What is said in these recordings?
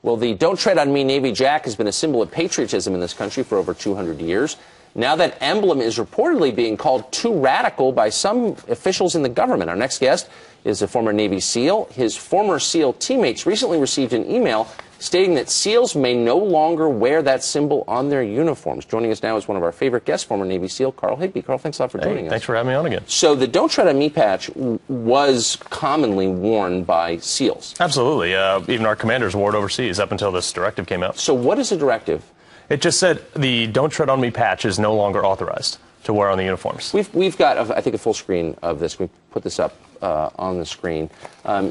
Well, the Don't Tread on Me Navy Jack has been a symbol of patriotism in this country for over 200 years. Now that emblem is reportedly being called too radical by some officials in the government. Our next guest is a former Navy SEAL. His former SEAL teammates recently received an email stating that SEALs may no longer wear that symbol on their uniforms. Joining us now is one of our favorite guests, former Navy SEAL Carl Higbie. Carl, thanks a lot for joining us. Thanks for having me on again. So the Don't Tread on Me patch was commonly worn by SEALs. Absolutely. Even our commanders wore it overseas up until this directive came out. So what is the directive? It just said the Don't Tread on Me patch is no longer authorized to wear on the uniforms. We've got, I think, a full screen of this. We put this up on the screen.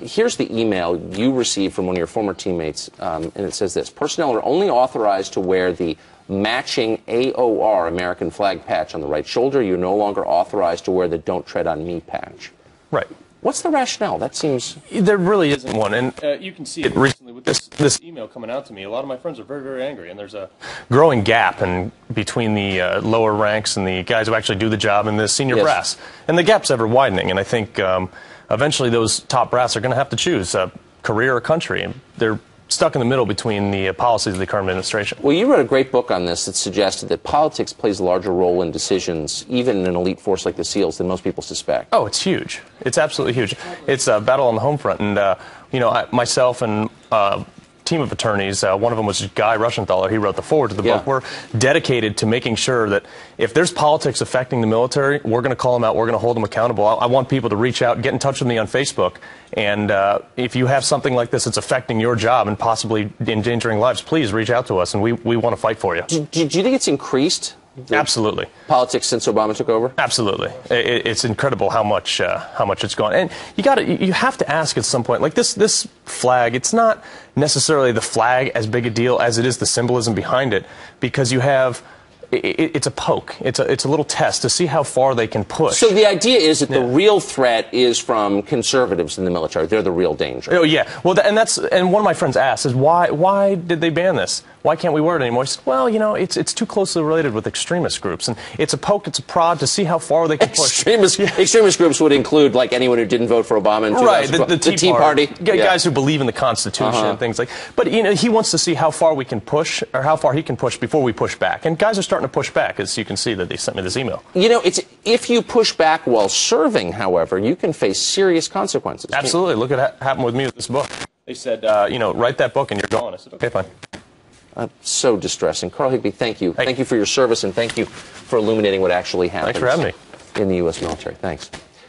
Here's the email you received from one of your former teammates, and it says this: personnel are only authorized to wear the matching AOR, American flag patch, on the right shoulder. You're no longer authorized to wear the Don't Tread on Me patch. Right. What's the rationale? That seems... There really isn't one, and you can see it recently with this email coming out to me. A lot of my friends are very, very angry, and there's a growing gap between the lower ranks and the guys who actually do the job and the senior brass. And the gap's ever widening, and I think eventually those top brass are going to have to choose a career or country, and they're stuck in the middle between the policies of the current administration. Well, you wrote a great book on this that suggested that politics plays a larger role in decisions, even in an elite force like the SEALs, than most people suspect. Oh, it's huge. It's absolutely huge. It's a battle on the home front, and myself and team of attorneys, one of them was Guy Rushenthaler. He wrote the foreword to the book. We're dedicated to making sure that if there's politics affecting the military, we're going to call them out. We're going to hold them accountable. I want people to reach out, get in touch with me on Facebook, and if you have something like this that's affecting your job and possibly endangering lives, please reach out to us, and we want to fight for you. Do you think it's increased? Absolutely. Politics since Obama took over? Absolutely. It's incredible how much it's gone. And you have to ask at some point, like this flag, it's not necessarily the flag as big a deal as it is the symbolism behind it, because you have... It's a poke. It's a little test to see how far they can push. So the idea is that the real threat is from conservatives in the military. They're the real danger. Oh yeah. Well, and one of my friends asked is why did they ban this? Why can't we wear it anymore? I said, well, it's too closely related with extremist groups, and it's a poke, it's a prod to see how far they can push. Extremist groups would include like anyone who didn't vote for Obama in 2012. Right, the Tea Party. Guys who believe in the Constitution and things like. But he wants to see how far we can push, or how far he can push before we push back. And guys are starting to push back, as you can see that they sent me this email. If you push back while serving, however, you can face serious consequences. Absolutely. Look at what happened with me with this book. They said, write that book and you're gone. I said, okay, fine. So distressing. Carl Higbie, thank you. Thank you for your service, and thank you for illuminating what actually happens. Thanks for having me. In the U.S. military. Thanks.